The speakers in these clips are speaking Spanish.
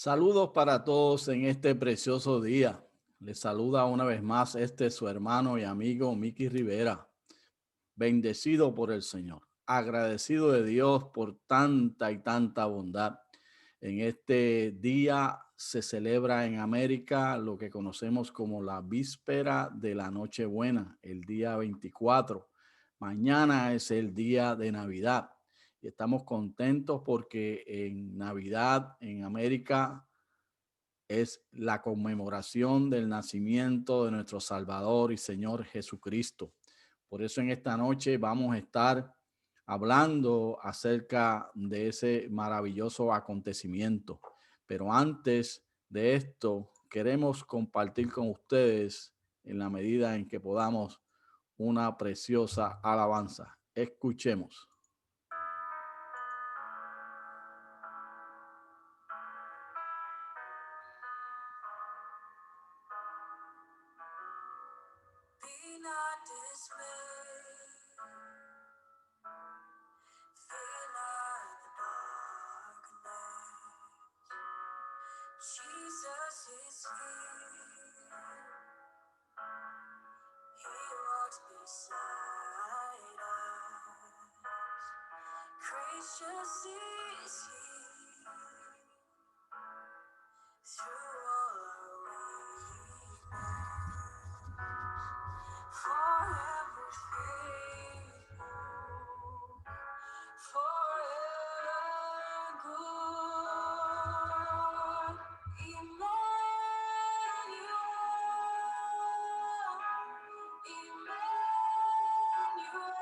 Saludos para todos en este precioso día. Les saluda una vez más su hermano y amigo Miki Rivera, bendecido por el Señor, agradecido de Dios por tanta y tanta bondad. En este día se celebra en América lo que conocemos como la víspera de la Nochebuena, el día 24. Mañana es el día de Navidad y estamos contentos porque en Navidad en América es la conmemoración del nacimiento de nuestro Salvador y Señor Jesucristo. Por eso en esta noche vamos a estar hablando acerca de ese maravilloso acontecimiento. Pero antes de esto, queremos compartir con ustedes, en la medida en que podamos, una preciosa alabanza. Escuchemos. Be not dismayed, fear not the darkness. Jesus is here, he walks beside us. Gracious is he, through all our weakness, forever faithful. Forever good, Emmanuel, Emmanuel,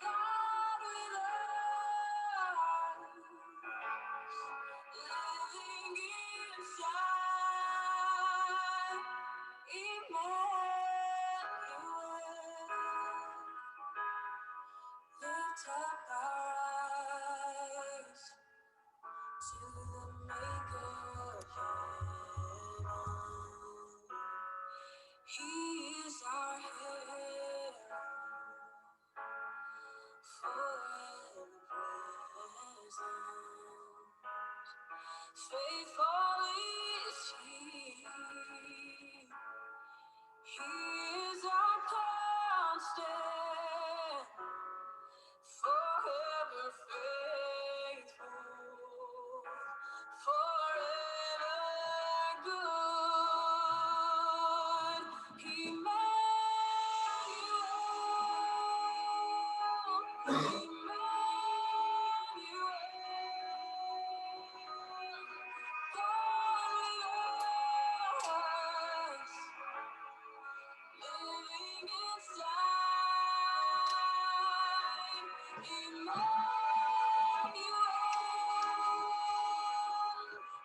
God with us, living inside, Emmanuel. Lift up our eyes to the Maker of heaven. He is our help, forever present. Faithful is He. He is our constant, forever faithful, forever good. Emmanuel, Emmanuel, God with us, living inside, Emmanuel,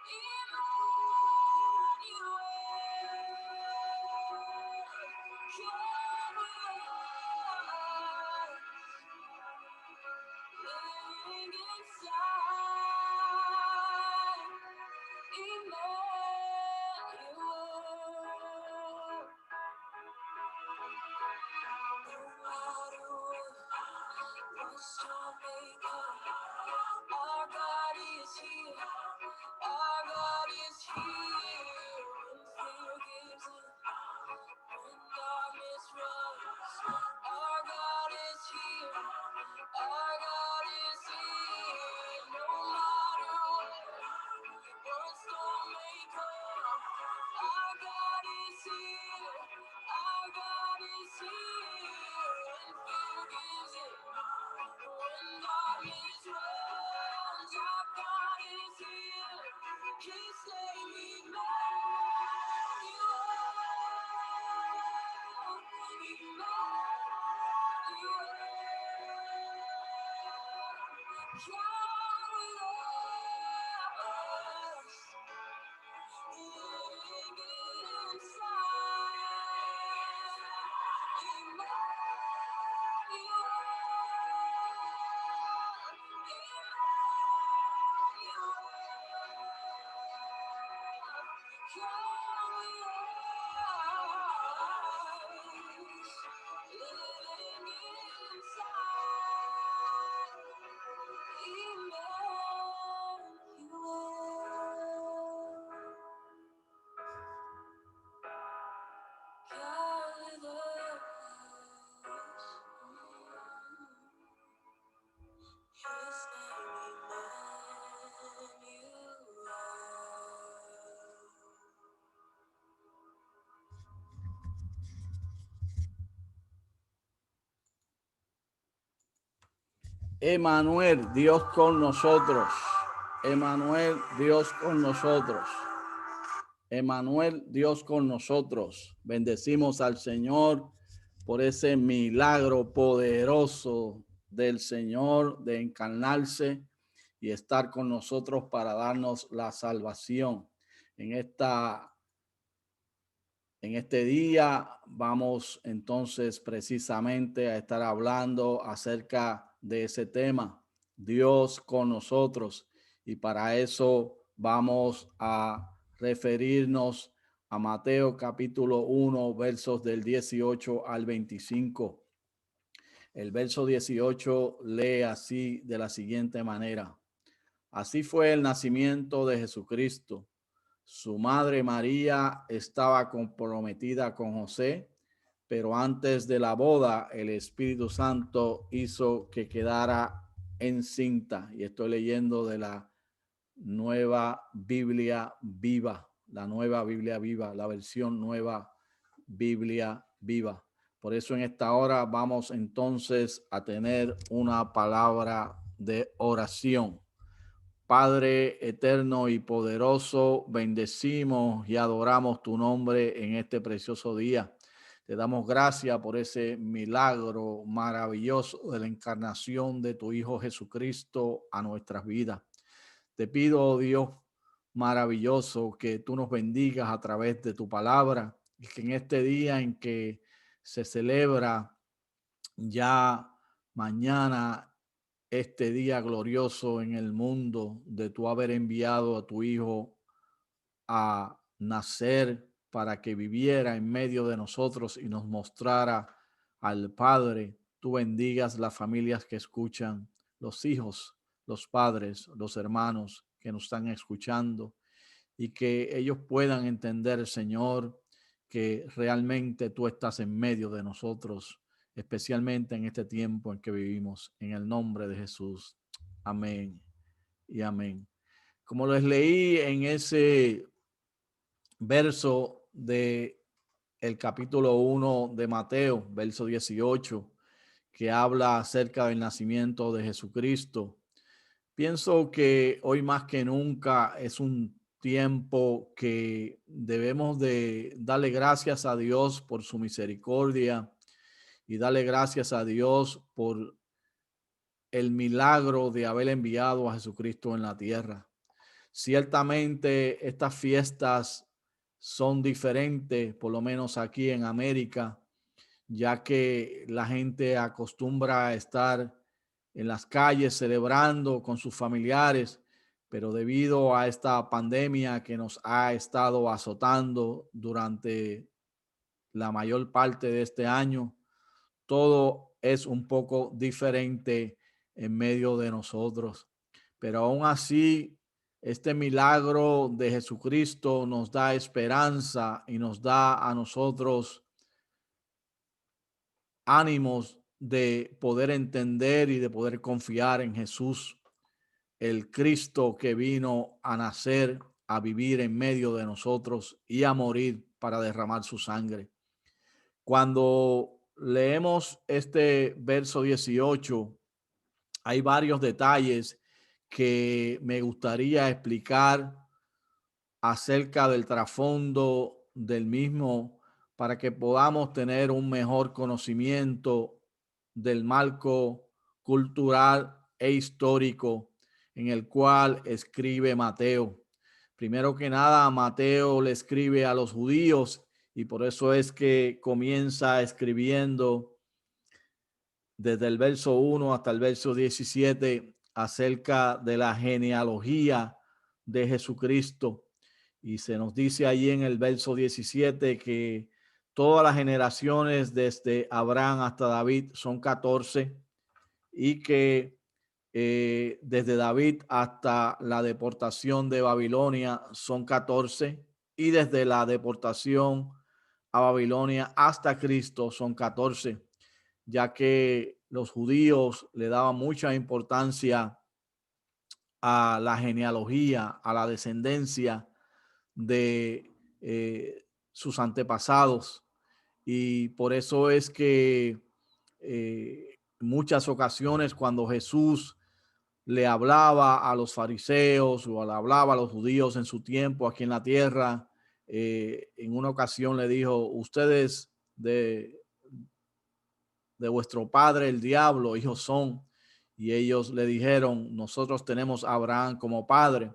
Emmanuel, God with us, living inside, Emmanuel. No matter what storm may come, our God is here. Our God is here. When fear gives in, when darkness runs, our God is here. Our God is here. No matter what storm may come, our God is here. Our God is here. When fear gives in, when darkness runs, our God is here. His name Emmanuel, God with us, living inside, Emanuel, Dios con nosotros. Emanuel, Dios con nosotros. Emanuel, Dios con nosotros. Bendecimos al Señor por ese milagro poderoso del Señor de encarnarse y estar con nosotros para darnos la salvación. En este día vamos entonces precisamente a estar hablando acerca de ese tema, Dios con nosotros. Y para eso vamos a referirnos a Mateo capítulo 1, versos del 18 al 25. El verso 18 lee así de la siguiente manera. Así fue el nacimiento de Jesucristo. Su madre María estaba comprometida con José, pero antes de la boda el Espíritu Santo hizo que quedara encinta. Y estoy leyendo de la Nueva Biblia Viva, la Nueva Biblia Viva, la versión Nueva Biblia Viva. Por eso en esta hora vamos entonces a tener una palabra de oración. Padre eterno y poderoso, bendecimos y adoramos tu nombre en este precioso día. Te damos gracias por ese milagro maravilloso de la encarnación de tu Hijo Jesucristo a nuestras vidas. Te pido, oh Dios maravilloso, que tú nos bendigas a través de tu palabra y que en este día en que se celebra ya mañana este día glorioso en el mundo de tu haber enviado a tu Hijo a nacer para que viviera en medio de nosotros y nos mostrara al Padre. Tú bendigas las familias que escuchan, los hijos, los padres, los hermanos que nos están escuchando y que ellos puedan entender, Señor, que realmente tú estás en medio de nosotros, especialmente en este tiempo en que vivimos, en el nombre de Jesús. Amén y amén. Como les leí en ese verso de el capítulo 1 de Mateo, verso 18, que habla acerca del nacimiento de Jesucristo, pienso que hoy más que nunca es un tiempo que debemos de darle gracias a Dios por su misericordia y darle gracias a Dios por el milagro de haber enviado a Jesucristo en la tierra. Ciertamente estas fiestas son diferentes, por lo menos aquí en América, ya que la gente acostumbra a estar en las calles celebrando con sus familiares, pero debido a esta pandemia que nos ha estado azotando durante la mayor parte de este año, todo es un poco diferente en medio de nosotros. Pero aún así, este milagro de Jesucristo nos da esperanza y nos da a nosotros ánimos de poder entender y de poder confiar en Jesús, el Cristo que vino a nacer, a vivir en medio de nosotros y a morir para derramar su sangre. Cuando leemos este verso 18, hay varios detalles que me gustaría explicar acerca del trasfondo del mismo para que podamos tener un mejor conocimiento del marco cultural e histórico en el cual escribe Mateo. Primero que nada, Mateo le escribe a los judíos y por eso es que comienza escribiendo desde el verso 1 hasta el verso 17 acerca de la genealogía de Jesucristo. Y se nos dice allí en el verso 17 que todas las generaciones desde Abraham hasta David son 14 y que desde David hasta la deportación de Babilonia son 14 y desde la deportación a Babilonia hasta Cristo son 14, ya que los judíos le daban mucha importancia a la genealogía, a la descendencia de sus antepasados. Y por eso es que muchas ocasiones cuando Jesús le hablaba a los fariseos o le hablaba a los judíos en su tiempo aquí en la tierra, en una ocasión le dijo, ustedes de vuestro padre el diablo, hijos son. Y ellos le dijeron, nosotros tenemos a Abraham como padre,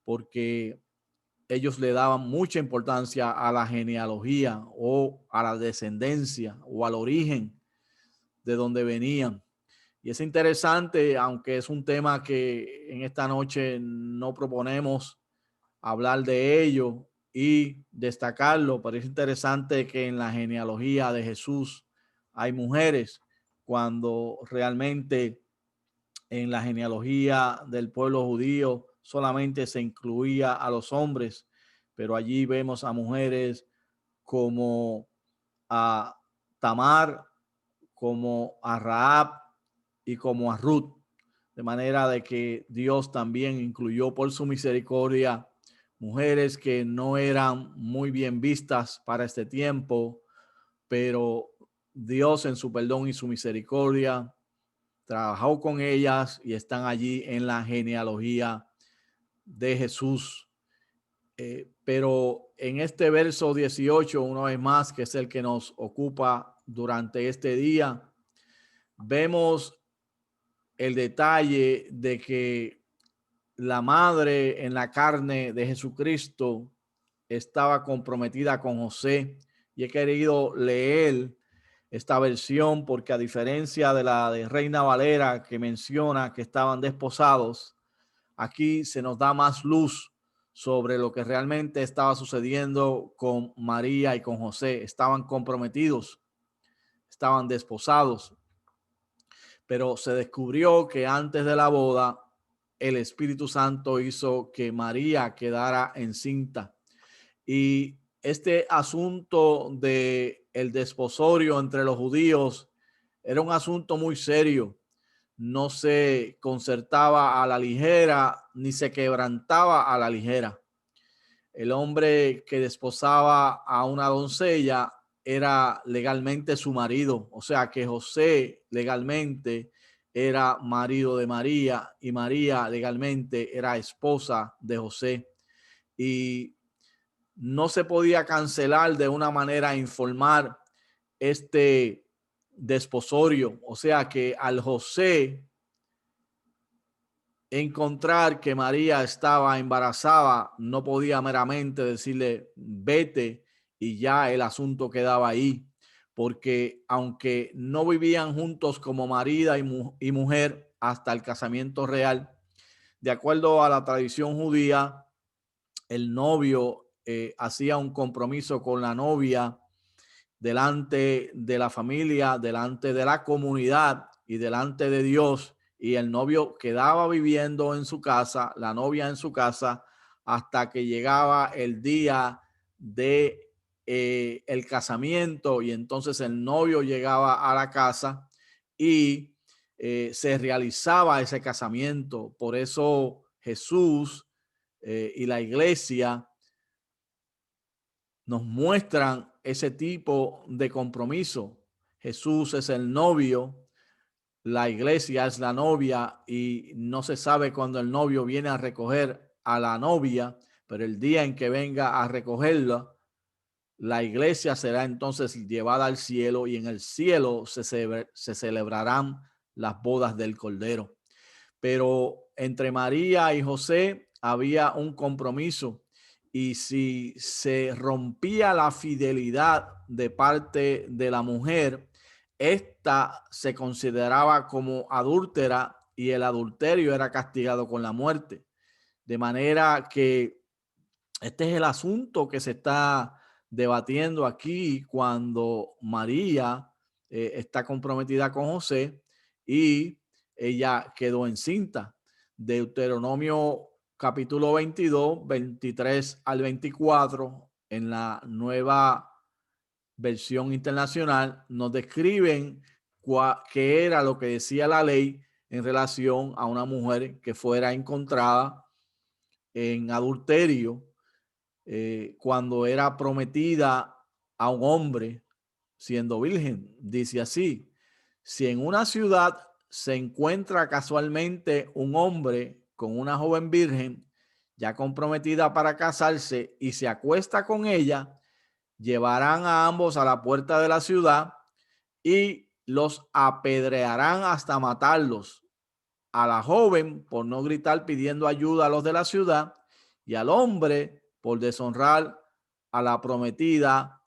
porque ellos le daban mucha importancia a la genealogía o a la descendencia o al origen de donde venían. Y es interesante, aunque es un tema que en esta noche no proponemos hablar de ello y destacarlo, pero es interesante que en la genealogía de Jesús hay mujeres, cuando realmente en la genealogía del pueblo judío solamente se incluía a los hombres, pero allí vemos a mujeres como a Tamar, como a Rahab y como a Ruth, de manera de que Dios también incluyó por su misericordia mujeres que no eran muy bien vistas para este tiempo, pero Dios en su perdón y su misericordia trabajó con ellas y están allí en la genealogía de Jesús. Pero en este verso 18, una vez más, que es el que nos ocupa durante este día, vemos el detalle de que la madre en la carne de Jesucristo estaba comprometida con José, y he querido leer esta versión porque, a diferencia de la de Reina Valera, que menciona que estaban desposados, aquí se nos da más luz sobre lo que realmente estaba sucediendo con María y con José. Estaban comprometidos, estaban desposados, pero se descubrió que antes de la boda el Espíritu Santo hizo que María quedara encinta. Y este asunto de el desposorio entre los judíos era un asunto muy serio. No se concertaba a la ligera ni se quebrantaba a la ligera. El hombre que desposaba a una doncella era legalmente su marido, o sea que José legalmente era marido de María y María legalmente era esposa de José, y no se podía cancelar de una manera informal este desposorio. O sea que al José encontrar que María estaba embarazada, no podía meramente decirle vete y ya el asunto quedaba ahí, porque aunque no vivían juntos como marido y mujer hasta el casamiento real, de acuerdo a la tradición judía, el novio hacía un compromiso con la novia delante de la familia, delante de la comunidad y delante de Dios, y el novio quedaba viviendo en su casa, la novia en su casa, hasta que llegaba el día de el casamiento, y entonces el novio llegaba a la casa y se realizaba ese casamiento. Por eso Jesús y la iglesia nos muestran ese tipo de compromiso. Jesús es el novio, la iglesia es la novia, y no se sabe cuándo el novio viene a recoger a la novia, pero el día en que venga a recogerla, la iglesia será entonces llevada al cielo, y en el cielo se celebrarán las bodas del Cordero. Pero entre María y José había un compromiso, y si se rompía la fidelidad de parte de la mujer, esta se consideraba como adúltera y el adulterio era castigado con la muerte. De manera que este es el asunto que se está debatiendo aquí cuando María está comprometida con José y ella quedó encinta. Deuteronomio capítulo 22, 23 al 24, en la nueva versión internacional, nos describen qué era lo que decía la ley en relación a una mujer que fuera encontrada en adulterio cuando era prometida a un hombre siendo virgen. Dice así: Si en una ciudad se encuentra casualmente un hombre con una joven virgen ya comprometida para casarse y se acuesta con ella, llevarán a ambos a la puerta de la ciudad y los apedrearán hasta matarlos. A la joven por no gritar pidiendo ayuda a los de la ciudad y al hombre por deshonrar a la prometida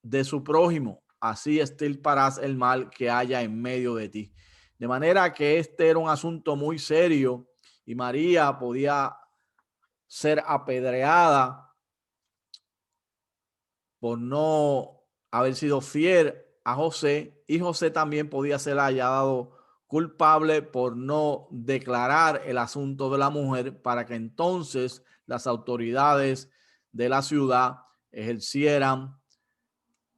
de su prójimo. Así extirparás el mal que haya en medio de ti. De manera que este era un asunto muy serio y María podía ser apedreada por no haber sido fiel a José, y José también podía ser hallado culpable por no declarar el asunto de la mujer, para que entonces las autoridades de la ciudad ejercieran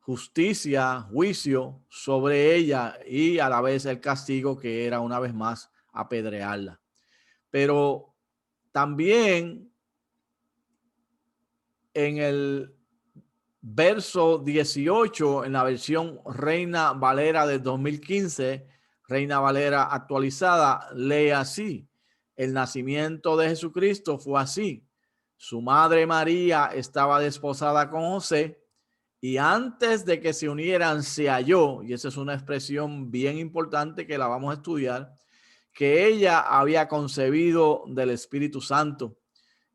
justicia, juicio sobre ella y a la vez el castigo, que era una vez más apedrearla. Pero también en el verso 18, en la versión Reina Valera del 2015, Reina Valera actualizada, lee así: el nacimiento de Jesucristo fue así. Su madre María estaba desposada con José y antes de que se unieran se halló, y esa es una expresión bien importante que la vamos a estudiar, que ella había concebido del Espíritu Santo.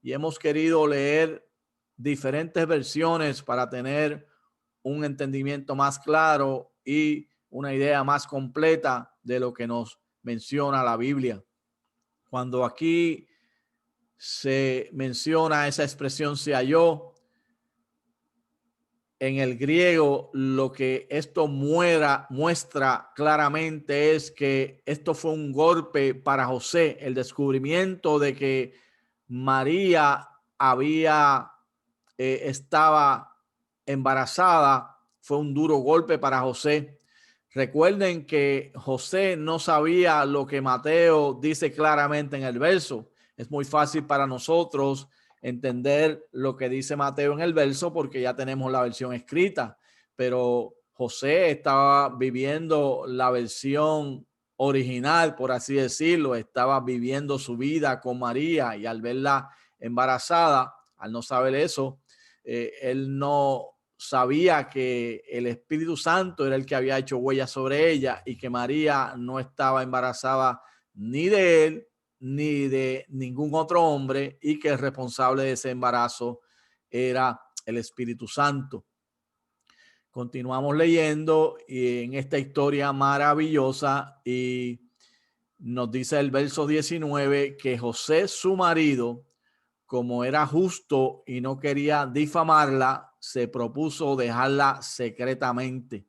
Y hemos querido leer diferentes versiones para tener un entendimiento más claro y una idea más completa de lo que nos menciona la Biblia. Cuando aquí se menciona esa expresión se halló, en el griego lo que esto muestra claramente es que esto fue un golpe para José. El descubrimiento de que María estaba embarazada fue un duro golpe para José. Recuerden que José no sabía lo que Mateo dice claramente en el verso. Es muy fácil para nosotros entender lo que dice Mateo en el verso porque ya tenemos la versión escrita, pero José estaba viviendo la versión original, por así decirlo. Estaba viviendo su vida con María y al verla embarazada, al no saber eso, él no sabía que el Espíritu Santo era el que había hecho huellas sobre ella y que María no estaba embarazada ni de él ni de ningún otro hombre, y que el responsable de ese embarazo era el Espíritu Santo. Continuamos leyendo y en esta historia maravillosa, y nos dice el verso 19 que José, su marido, como era justo y no quería difamarla, se propuso dejarla secretamente.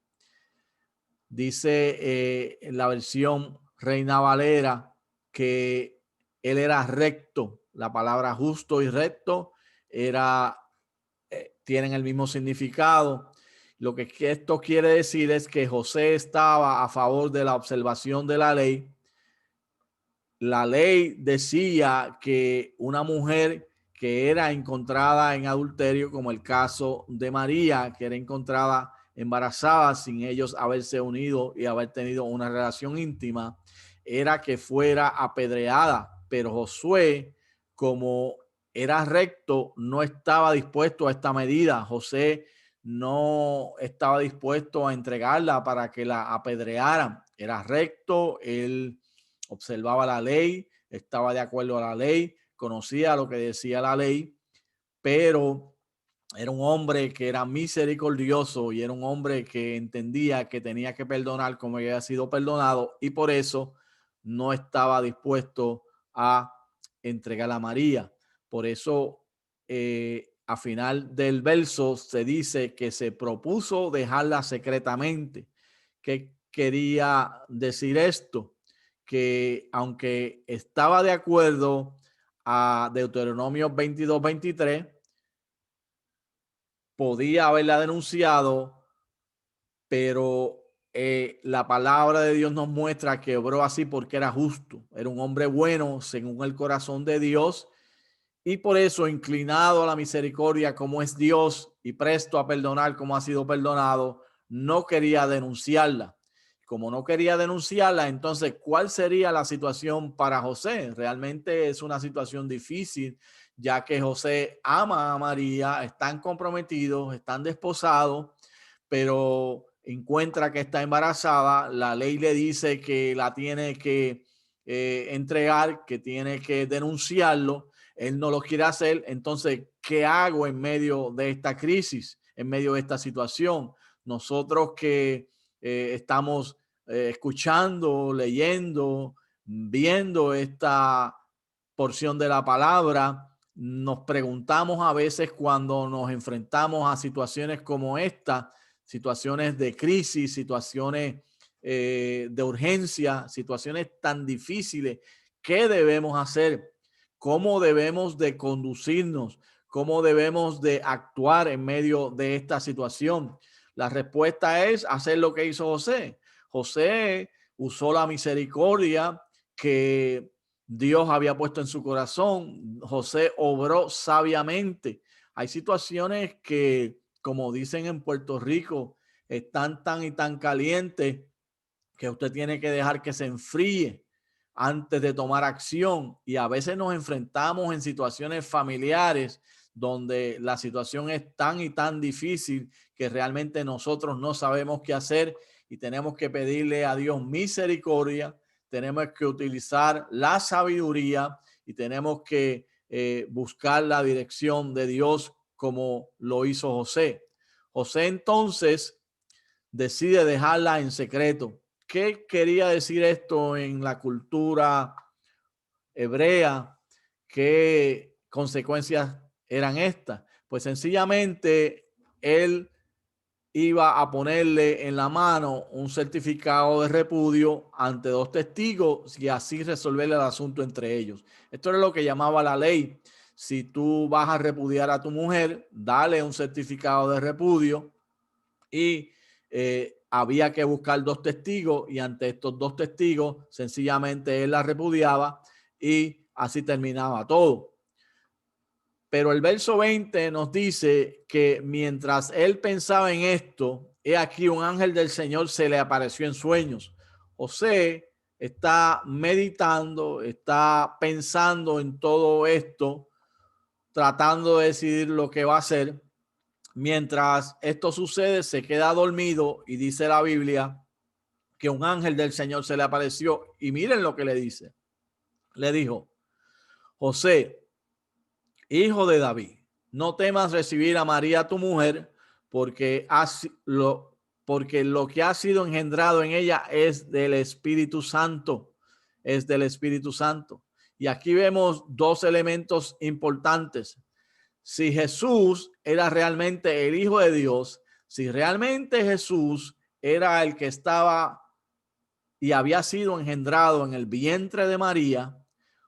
Dice en la versión Reina Valera que él era recto. La palabra justo y recto tienen el mismo significado. Lo que esto quiere decir es que José estaba a favor de la observación de la ley. La ley decía que una mujer que era encontrada en adulterio, como el caso de María, que era encontrada embarazada sin ellos haberse unido y haber tenido una relación íntima, era que fuera apedreada. Pero Josué, como era recto, no estaba dispuesto a esta medida. José no estaba dispuesto a entregarla para que la apedrearan. Era recto, él observaba la ley, estaba de acuerdo a la ley, conocía lo que decía la ley, pero era un hombre que era misericordioso y era un hombre que entendía que tenía que perdonar como había sido perdonado, y por eso no estaba dispuesto a entregar a María. Por eso a final del verso se dice que se propuso dejarla secretamente. ¿Qué quería decir esto? Que aunque estaba de acuerdo a Deuteronomio 22-23, podía haberla denunciado, pero la palabra de Dios nos muestra que obró así porque era justo. Era un hombre bueno según el corazón de Dios, y por eso, inclinado a la misericordia como es Dios y presto a perdonar como ha sido perdonado, no quería denunciarla. como no quería denunciarla, entonces, ¿cuál sería la situación para José? Realmente es una situación difícil, ya que José ama a María, están comprometidos, están desposados, pero encuentra que está embarazada. La ley le dice que la tiene que entregar, que tiene que denunciarlo. Él no lo quiere hacer. Entonces, ¿qué hago en medio de esta crisis, en medio de esta situación? Nosotros que estamos escuchando, leyendo, viendo esta porción de la palabra, nos preguntamos a veces cuando nos enfrentamos a situaciones como esta, situaciones de crisis, situaciones de urgencia, situaciones tan difíciles, ¿qué debemos hacer? ¿Cómo debemos de conducirnos? ¿Cómo debemos de actuar en medio de esta situación? La respuesta es hacer lo que hizo José. José usó la misericordia que Dios había puesto en su corazón. José obró sabiamente. Hay situaciones que, como dicen en Puerto Rico, están tan y tan calientes que usted tiene que dejar que se enfríe antes de tomar acción. Y a veces nos enfrentamos en situaciones familiares donde la situación es tan y tan difícil que realmente nosotros no sabemos qué hacer y tenemos que pedirle a Dios misericordia, tenemos que utilizar la sabiduría y tenemos que buscar la dirección de Dios como lo hizo José. José entonces decide dejarla en secreto. ¿Qué quería decir esto en la cultura hebrea? ¿Qué consecuencias eran estas? Pues sencillamente él iba a ponerle en la mano un certificado de repudio ante dos testigos y así resolver el asunto entre ellos. Esto era lo que llamaba la ley. Si tú vas a repudiar a tu mujer, dale un certificado de repudio y había que buscar dos testigos y ante estos dos testigos sencillamente él la repudiaba y así terminaba todo. Pero el verso 20 nos dice que mientras él pensaba en esto, he aquí un ángel del Señor se le apareció en sueños. José está meditando, está pensando en todo esto, tratando de decidir lo que va a hacer. Mientras esto sucede, se queda dormido y dice la Biblia que un ángel del Señor se le apareció y miren lo que le dice. Le dijo: José, hijo de David, no temas recibir a María tu mujer, porque lo que ha sido engendrado en ella es del Espíritu Santo, es del Espíritu Santo. Y aquí vemos dos elementos importantes. Si Jesús era realmente el Hijo de Dios, si realmente Jesús era el que estaba y había sido engendrado en el vientre de María,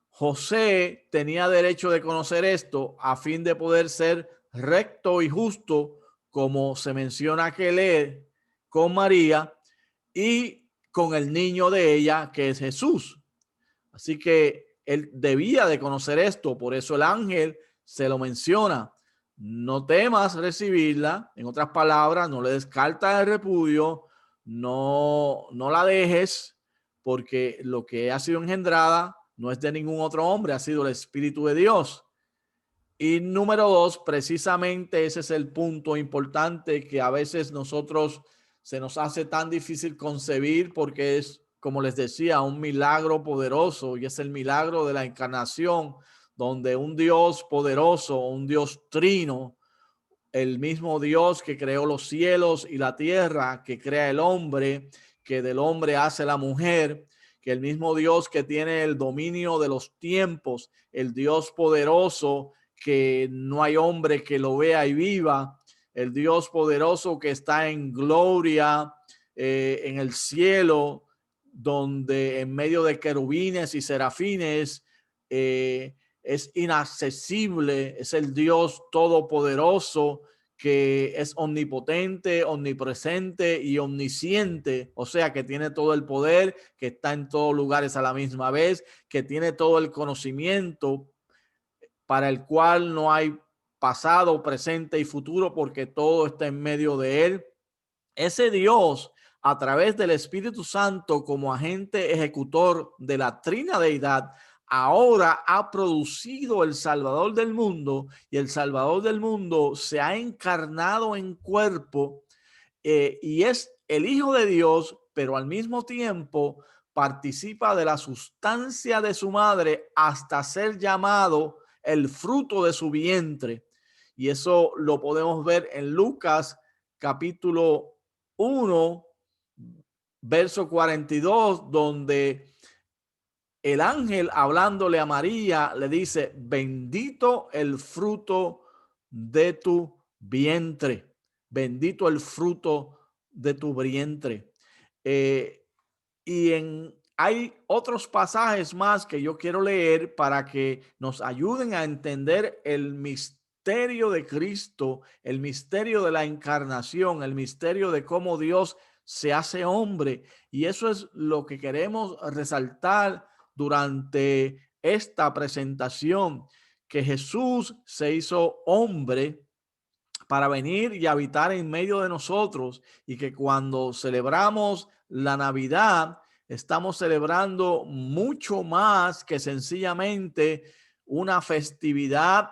José tenía derecho de conocer esto a fin de poder ser recto y justo, como se menciona que lee con María y con el niño de ella, que es Jesús. Así que él debía de conocer esto, por eso el ángel se lo menciona. No temas recibirla, en otras palabras, no le descartas el repudio, no la dejes, porque lo que ha sido engendrada no es de ningún otro hombre, ha sido el Espíritu de Dios. Y número dos, precisamente ese es el punto importante que a veces nosotros se nos hace tan difícil concebir porque es, como les decía, un milagro poderoso y es el milagro de la encarnación, donde un Dios poderoso, un Dios trino, el mismo Dios que creó los cielos y la tierra, que crea el hombre, que del hombre hace la mujer, que el mismo Dios que tiene el dominio de los tiempos, el Dios poderoso que no hay hombre que lo vea y viva, el Dios poderoso que está en gloria en el cielo, donde en medio de querubines y serafines es inaccesible, es el Dios todopoderoso que es omnipotente, omnipresente y omnisciente, o sea, que tiene todo el poder, que está en todos lugares a la misma vez, que tiene todo el conocimiento, para el cual no hay pasado, presente y futuro, porque todo está en medio de él. Ese Dios a través del Espíritu Santo como agente ejecutor de la trina deidad, ahora ha producido el Salvador del mundo, y el Salvador del mundo se ha encarnado en cuerpo, y es el Hijo de Dios, pero al mismo tiempo participa de la sustancia de su madre hasta ser llamado el fruto de su vientre. Y eso lo podemos ver en Lucas capítulo 1, verso 42, donde el ángel, hablándole a María, le dice: bendito el fruto de tu vientre, bendito el fruto de tu vientre. Hay otros pasajes más que yo quiero leer para que nos ayuden a entender el misterio de Cristo, el misterio de la encarnación, el misterio de cómo Dios se hace hombre. Y eso es lo que queremos resaltar durante esta presentación, que Jesús se hizo hombre para venir y habitar en medio de nosotros, y que cuando celebramos la Navidad estamos celebrando mucho más que sencillamente una festividad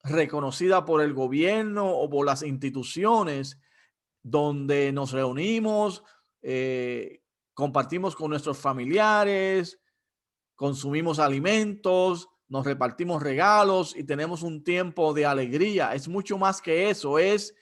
reconocida por el gobierno o por las instituciones, donde nos reunimos, compartimos con nuestros familiares, consumimos alimentos, nos repartimos regalos y tenemos un tiempo de alegría. Es mucho más que eso, es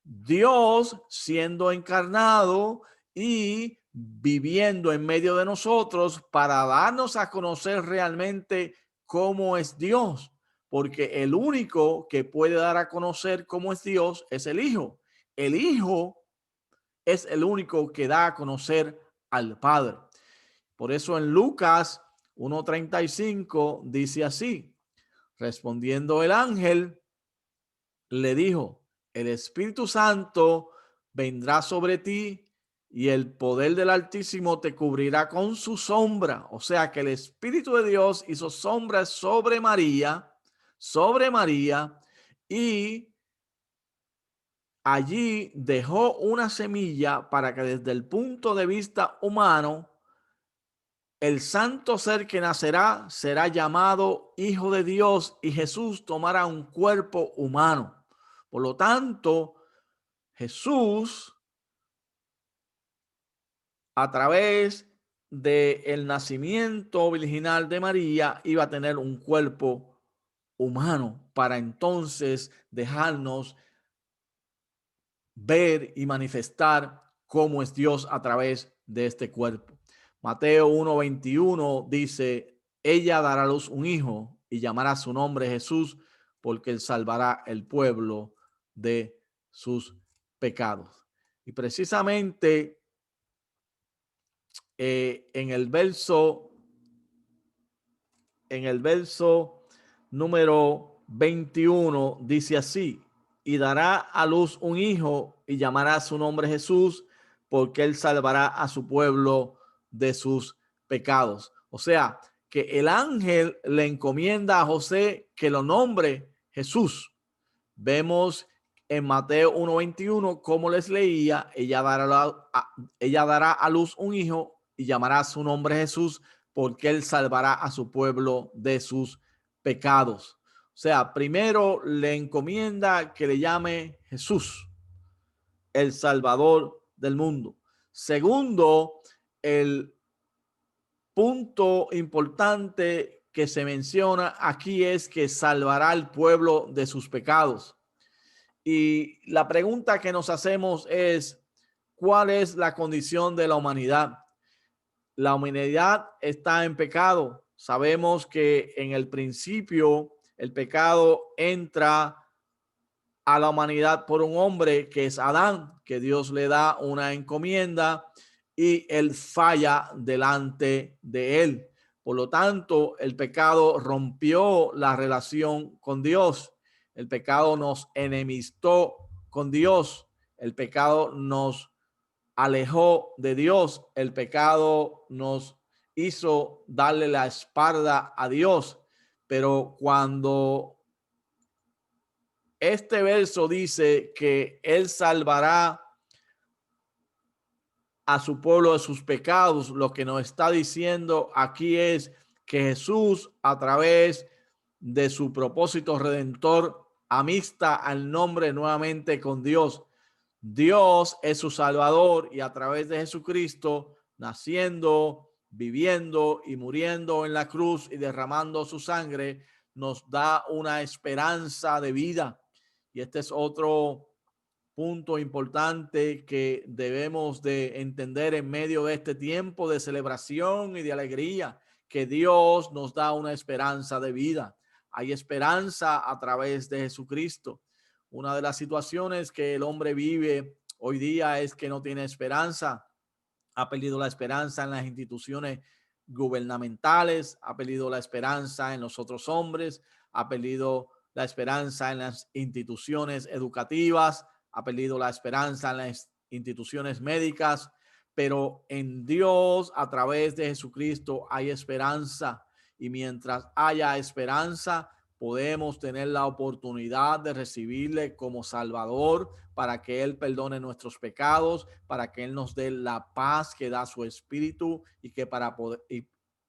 Dios siendo encarnado y viviendo en medio de nosotros para darnos a conocer realmente cómo es Dios, porque el único que puede dar a conocer cómo es Dios es el Hijo. El Hijo es el único que da a conocer al Padre. Por eso en Lucas 1:35 dice así: respondiendo el ángel, le dijo: el Espíritu Santo vendrá sobre ti y el poder del Altísimo te cubrirá con su sombra. O sea que el Espíritu de Dios hizo sombras sobre María, y allí dejó una semilla para que desde el punto de vista humano, el santo ser que nacerá será llamado Hijo de Dios, y Jesús tomará un cuerpo humano. Por lo tanto, Jesús, a través del nacimiento virginal de María, iba a tener un cuerpo humano para entonces dejarnos ver y manifestar cómo es Dios a través de este cuerpo. Mateo 1:21 dice: ella dará a luz un hijo y llamará su nombre Jesús, porque él salvará el pueblo de sus pecados. Y precisamente en el verso número 21 dice así: y dará a luz un hijo y llamará su nombre Jesús, porque él salvará a su pueblo de sus pecados. O sea, que el ángel le encomienda a José que lo nombre Jesús. Vemos en Mateo 1:21, como les leía, ella dará a luz un hijo y llamará su nombre Jesús, porque él salvará a su pueblo de sus pecados. O sea, primero le encomienda que le llame Jesús, el Salvador del mundo. Segundo, el punto importante que se menciona aquí es que salvará al pueblo de sus pecados. Y la pregunta que nos hacemos es: ¿cuál es la condición de la humanidad? La humanidad está en pecado. Sabemos que en el principio el pecado entra a la humanidad por un hombre que es Adán, que Dios le da una encomienda y él falla delante de él. Por lo tanto, el pecado rompió la relación con Dios. El pecado nos enemistó con Dios. El pecado nos alejó de Dios. El pecado nos hizo darle la espalda a Dios. Pero cuando este verso dice que él salvará a su pueblo de sus pecados. Lo que nos está diciendo aquí es que Jesús, a través de su propósito redentor, amista al nombre nuevamente con Dios. Dios es su Salvador y a través de Jesucristo, naciendo, viviendo y muriendo en la cruz y derramando su sangre, nos da una esperanza de vida. Y este es otro punto importante que debemos de entender en medio de este tiempo de celebración y de alegría, que Dios nos da una esperanza de vida. Hay esperanza a través de Jesucristo. Una de las situaciones que el hombre vive hoy día es que no tiene esperanza. Ha perdido la esperanza en las instituciones gubernamentales, ha perdido la esperanza en los otros hombres, ha perdido la esperanza en las instituciones educativas, ha perdido la esperanza en las instituciones médicas, pero en Dios, a través de Jesucristo, hay esperanza. Y mientras haya esperanza, podemos tener la oportunidad de recibirle como Salvador, para que Él perdone nuestros pecados, para que Él nos dé la paz que da su Espíritu y que para poder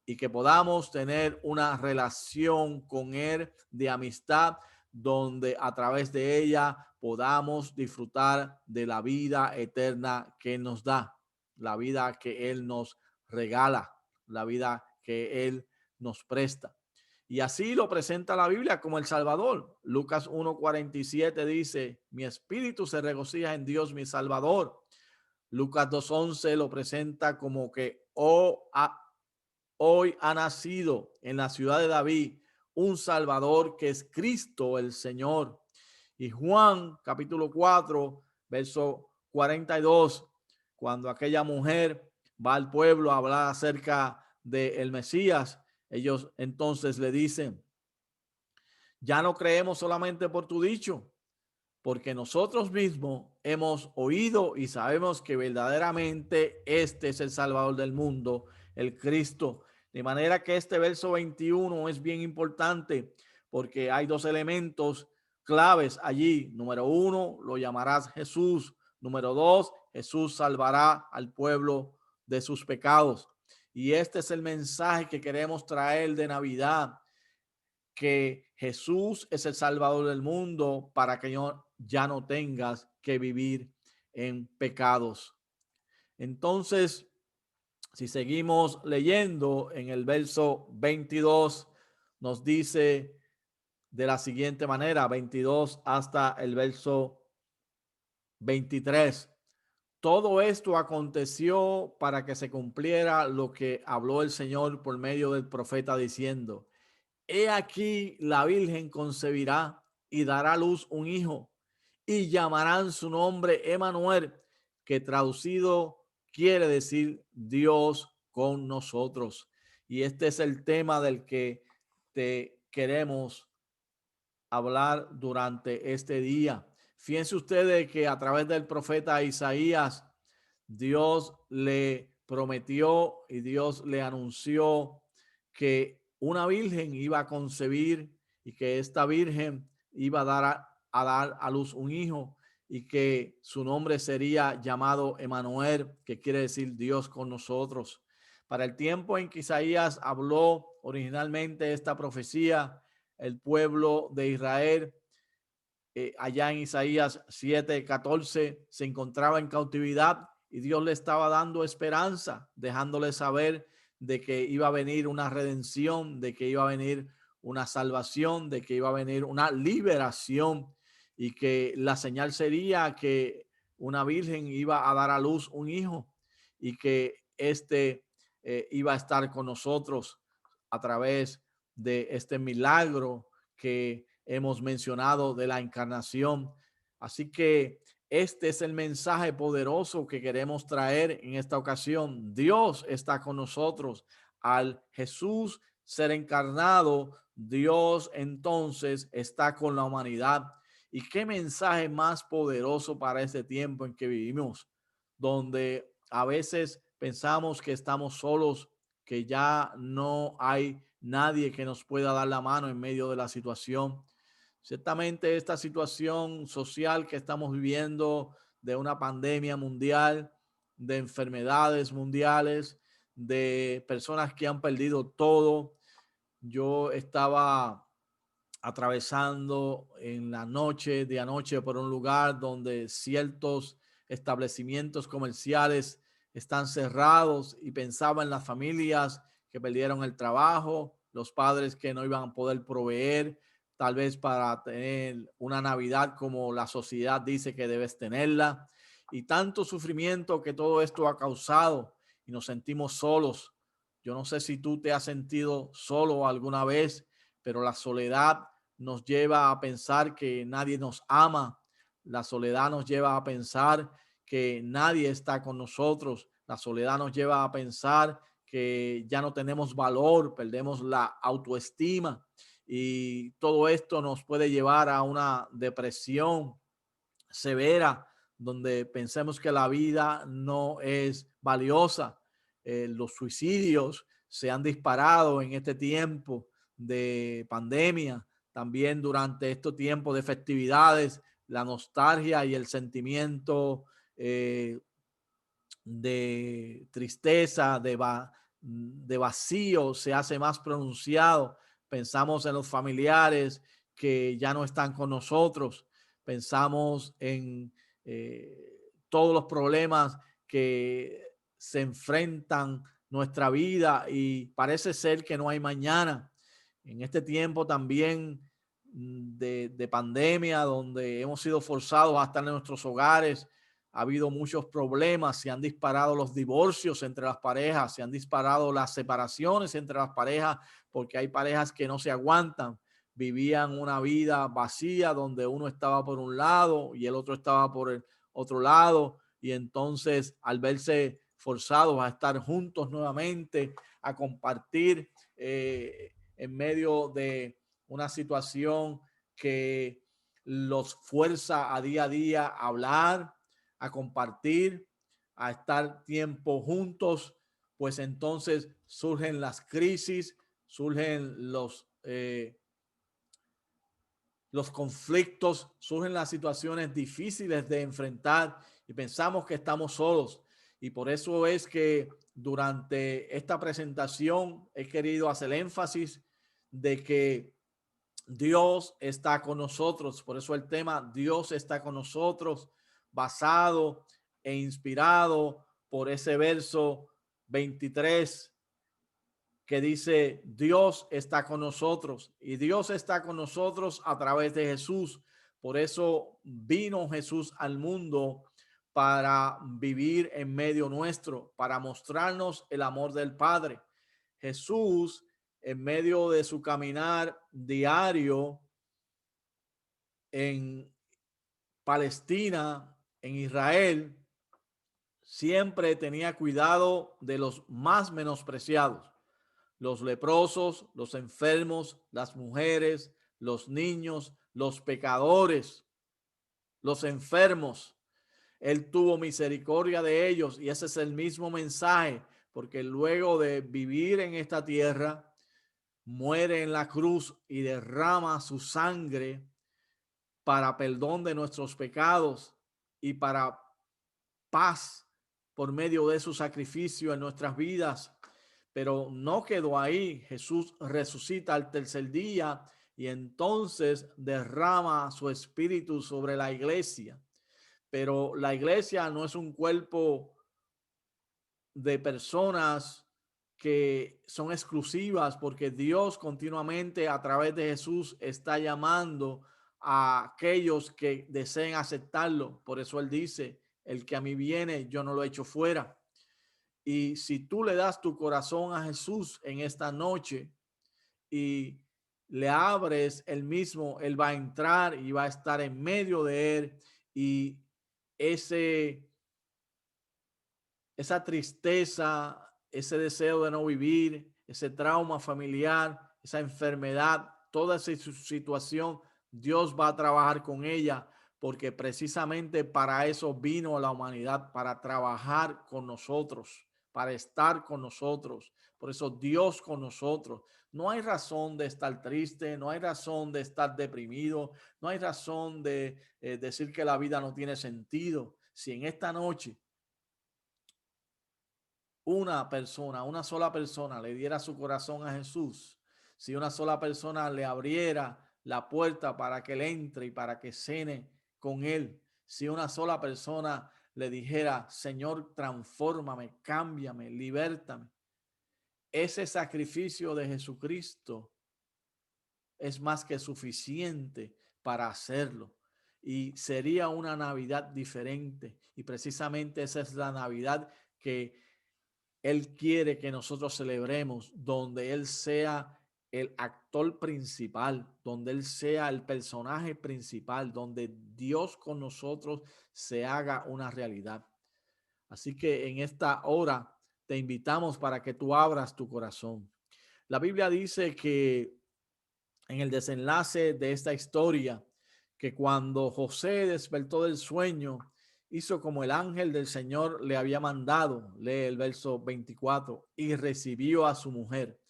y que podamos tener una relación con Él de amistad, donde a través de ella podamos disfrutar de la vida eterna que Él nos da, la vida que Él nos regala, la vida que Él nos presta. Y así lo presenta la Biblia como el Salvador. Lucas 1:47 dice, mi espíritu se regocija en Dios mi Salvador. Lucas 2:11 lo presenta como que hoy ha nacido en la ciudad de David un Salvador que es Cristo el Señor. Y Juan capítulo 4, verso 42, cuando aquella mujer va al pueblo a hablar acerca del Mesías, ellos entonces le dicen, ya no creemos solamente por tu dicho, porque nosotros mismos hemos oído y sabemos que verdaderamente este es el Salvador del mundo, el Cristo. De manera que este verso 21 es bien importante porque hay dos elementos claves allí. Número uno, lo llamarás Jesús. Número dos, Jesús salvará al pueblo de sus pecados. Y este es el mensaje que queremos traer de Navidad, que Jesús es el Salvador del mundo para que ya no tengas que vivir en pecados. Entonces, si seguimos leyendo en el verso 22, nos dice de la siguiente manera, 22 hasta el verso 23. Todo esto aconteció para que se cumpliera lo que habló el Señor por medio del profeta diciendo, he aquí la Virgen concebirá y dará a luz un hijo y llamarán su nombre Emmanuel, que traducido quiere decir Dios con nosotros. Y este es el tema del que te queremos hablar durante este día. Fíjense ustedes que a través del profeta Isaías, Dios le prometió y Dios le anunció que una virgen iba a concebir y que esta virgen iba a dar a luz un hijo y que su nombre sería llamado Emmanuel, que quiere decir Dios con nosotros. Para el tiempo en que Isaías habló originalmente esta profecía, el pueblo de Israel, allá en Isaías 7:14, se encontraba en cautividad y Dios le estaba dando esperanza, dejándole saber de que iba a venir una redención, de que iba a venir una salvación, de que iba a venir una liberación y que la señal sería que una virgen iba a dar a luz un hijo y que iba a estar con nosotros a través de este milagro que hemos mencionado de la encarnación. Así que este es el mensaje poderoso que queremos traer en esta ocasión. Dios está con nosotros. Al Jesús ser encarnado, Dios entonces está con la humanidad. Y qué mensaje más poderoso para este tiempo en que vivimos, donde a veces pensamos que estamos solos, que ya no hay nadie que nos pueda dar la mano en medio de la situación. Ciertamente esta situación social que estamos viviendo de una pandemia mundial de enfermedades mundiales, de personas que han perdido todo. Yo estaba atravesando en la noche, de anoche, por un lugar donde ciertos establecimientos comerciales están cerrados y pensaba en las familias que perdieron el trabajo, los padres que no iban a poder proveer, tal vez para tener una Navidad como la sociedad dice que debes tenerla, y tanto sufrimiento que todo esto ha causado y nos sentimos solos. Yo no sé si tú te has sentido solo alguna vez, pero la soledad nos lleva a pensar que nadie nos ama. La soledad nos lleva a pensar que nadie está con nosotros. La soledad nos lleva a pensar que ya no tenemos valor, perdemos la autoestima y todo esto nos puede llevar a una depresión severa donde pensemos que la vida no es valiosa. Los suicidios se han disparado en este tiempo de pandemia, también durante estos tiempos de festividades, la nostalgia y el sentimiento de tristeza, de vacío se hace más pronunciado. Pensamos en los familiares que ya no están con nosotros. Pensamos en todos los problemas que se enfrentan nuestra vida y parece ser que no hay mañana. En este tiempo también de pandemia, donde hemos sido forzados a estar en nuestros hogares, ha habido muchos problemas, se han disparado los divorcios entre las parejas, se han disparado las separaciones entre las parejas, porque hay parejas que no se aguantan, vivían una vida vacía donde uno estaba por un lado y el otro estaba por el otro lado, y entonces al verse forzados a estar juntos nuevamente, a compartir en medio de una situación que los fuerza a día a hablar, a compartir, a estar tiempo juntos, pues entonces surgen las crisis, surgen los conflictos, surgen las situaciones difíciles de enfrentar y pensamos que estamos solos. Y por eso es que durante esta presentación he querido hacer énfasis de que Dios está con nosotros. Por eso el tema Dios está con nosotros, basado e inspirado por ese verso 23 que dice Dios está con nosotros, y Dios está con nosotros a través de Jesús. Por eso vino Jesús al mundo, para vivir en medio nuestro, para mostrarnos el amor del Padre. Jesús, en medio de su caminar diario en Palestina, en Israel, siempre tenía cuidado de los más menospreciados, los leprosos, los enfermos, las mujeres, los niños, los pecadores, los enfermos. Él tuvo misericordia de ellos, y ese es el mismo mensaje, porque luego de vivir en esta tierra, muere en la cruz y derrama su sangre para perdón de nuestros pecados y para paz por medio de su sacrificio en nuestras vidas. Pero no quedó ahí. Jesús resucita al tercer día y entonces derrama su espíritu sobre la iglesia. Pero la iglesia no es un cuerpo de personas que son exclusivas, porque Dios continuamente a través de Jesús está llamando a aquellos que deseen aceptarlo. Por eso él dice, el que a mí viene, yo no lo echo fuera. Y si tú le das tu corazón a Jesús en esta noche y le abres el mismo, él va a entrar y va a estar en medio de él, y ese esa tristeza, ese deseo de no vivir, ese trauma familiar, esa enfermedad, toda esa situación, Dios va a trabajar con ella, porque precisamente para eso vino a la humanidad, para trabajar con nosotros, para estar con nosotros. Por eso Dios con nosotros. No hay razón de estar triste, no hay razón de estar deprimido, no hay razón de decir que la vida no tiene sentido. Si en esta noche una sola persona le diera su corazón a Jesús, si una sola persona le abriera la puerta para que él entre y para que cene con él, si una sola persona le dijera, Señor, transfórmame, cámbiame, libértame, ese sacrificio de Jesucristo es más que suficiente para hacerlo. Y sería una Navidad diferente. Y precisamente esa es la Navidad que Él quiere que nosotros celebremos, donde Él sea el actor principal, donde Él sea el personaje principal, donde Dios con nosotros se haga una realidad. Así que en esta hora te invitamos para que tú abras tu corazón. La Biblia dice que en el desenlace de esta historia, que cuando José despertó del sueño, hizo como el ángel del Señor le había mandado, lee el verso 24, y recibió a su mujer.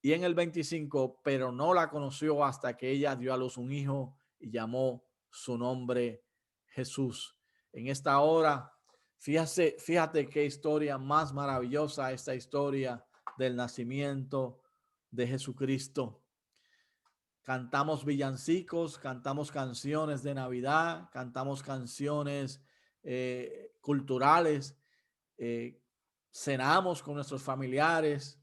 Y en el 25, pero no la conoció hasta que ella dio a luz un hijo y llamó su nombre Jesús. En esta hora, fíjate qué historia más maravillosa esta historia del nacimiento de Jesucristo. Cantamos villancicos, cantamos canciones de Navidad, cantamos canciones culturales, eh, cenamos con nuestros familiares,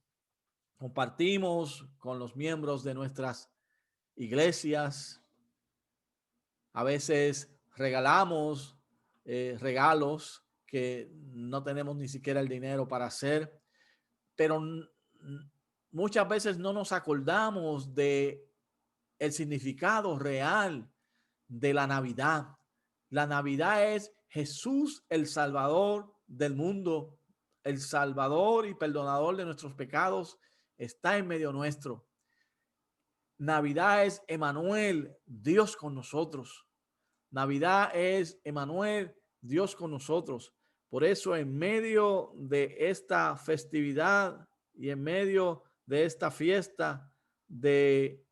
compartimos con los miembros de nuestras iglesias, a veces regalamos regalos que no tenemos ni siquiera el dinero para hacer, pero muchas veces no nos acordamos de el significado real de la Navidad. La Navidad es Jesús, el Salvador del mundo, el Salvador y perdonador de nuestros pecados, está en medio nuestro. Navidad es Emmanuel, Dios con nosotros. Navidad es Emmanuel, Dios con nosotros. Por eso en medio de esta festividad y en medio de esta fiesta de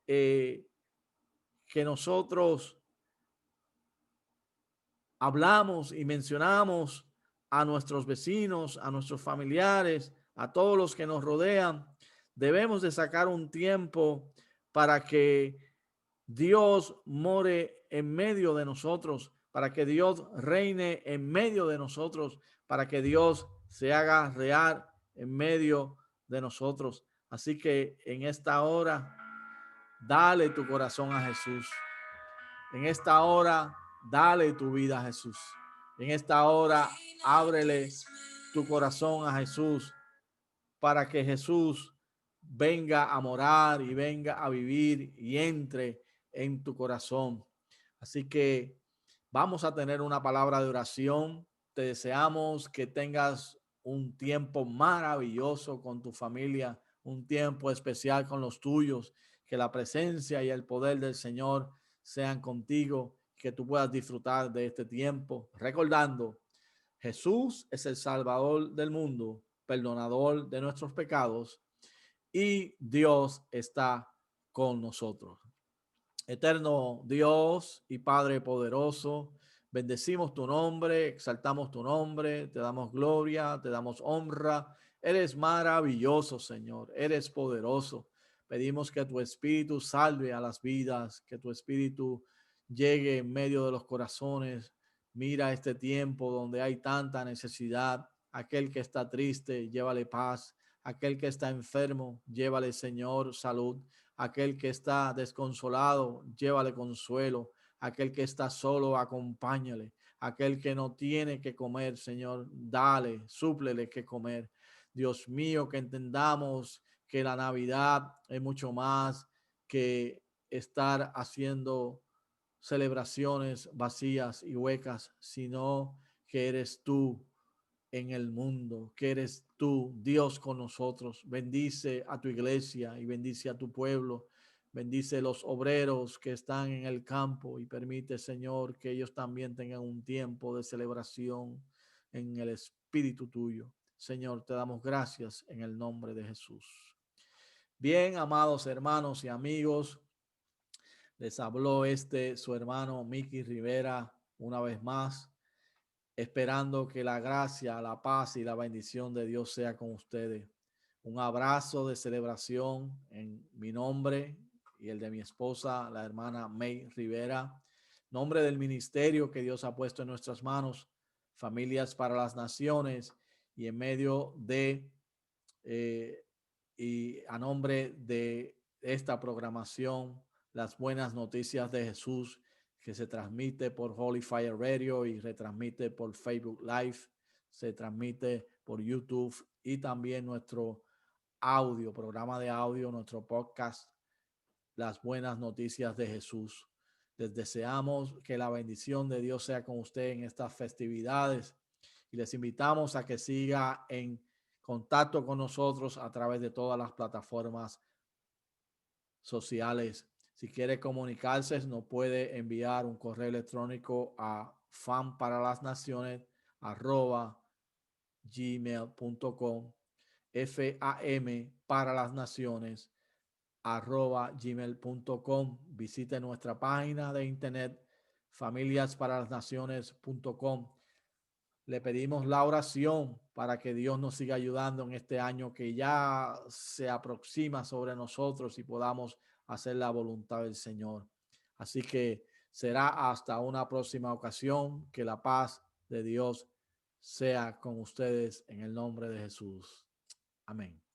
que nosotros hablamos y mencionamos a nuestros vecinos, a nuestros familiares, a todos los que nos rodean, debemos de sacar un tiempo para que Dios more en medio de nosotros, para que Dios reine en medio de nosotros, para que Dios se haga real en medio de nosotros. Así que en esta hora, dale tu corazón a Jesús. En esta hora, dale tu vida a Jesús. En esta hora, ábrele tu corazón a Jesús para que Jesús venga a morar y venga a vivir y entre en tu corazón. Así que vamos a tener una palabra de oración. Te deseamos que tengas un tiempo maravilloso con tu familia, un tiempo especial con los tuyos, que la presencia y el poder del Señor sean contigo, que tú puedas disfrutar de este tiempo, recordando, Jesús es el Salvador del mundo, perdonador de nuestros pecados, y Dios está con nosotros. Eterno Dios y Padre poderoso, bendecimos tu nombre, exaltamos tu nombre, te damos gloria, te damos honra. Eres maravilloso, Señor, eres poderoso. Pedimos que tu espíritu salve a las vidas, que tu espíritu llegue en medio de los corazones. Mira este tiempo donde hay tanta necesidad. Aquel que está triste, llévale paz. Aquel que está enfermo, llévale, Señor, salud. Aquel que está desconsolado, llévale consuelo. Aquel que está solo, acompáñale. Aquel que no tiene que comer, Señor, dale, súplele que comer. Dios mío, que entendamos que la Navidad es mucho más que estar haciendo celebraciones vacías y huecas, sino que eres tú en el mundo, que eres tú, Dios con nosotros. Bendice a tu iglesia y bendice a tu pueblo. Bendice los obreros que están en el campo y permite, Señor, que ellos también tengan un tiempo de celebración en el espíritu tuyo. Señor, te damos gracias en el nombre de Jesús. Bien, amados hermanos y amigos, les habló su hermano Mickey Rivera una vez más. esperando que la gracia, la paz y la bendición de Dios sea con ustedes. Un abrazo de celebración en mi nombre y el de mi esposa, la hermana May Rivera. Nombre del ministerio que Dios ha puesto en nuestras manos, Familias para las Naciones, y en medio de y a nombre de esta programación, las buenas noticias de Jesús, que se transmite por Holy Fire Radio y retransmite por Facebook Live, se transmite por YouTube y también nuestro audio, programa de audio, nuestro podcast, Las Buenas Noticias de Jesús. Les deseamos que la bendición de Dios sea con usted en estas festividades y les invitamos a que siga en contacto con nosotros a través de todas las plataformas sociales. Si quiere comunicarse, nos puede enviar un correo electrónico a famparalaznaciones@gmail.com, FAM para las naciones @gmail.com. Visite nuestra página de internet familiasparalaznaciones.com. Le pedimos la oración para que Dios nos siga ayudando en este año que ya se aproxima sobre nosotros y podamos hacer la voluntad del Señor. Así que será hasta una próxima ocasión. Que la paz de Dios sea con ustedes en el nombre de Jesús. Amén.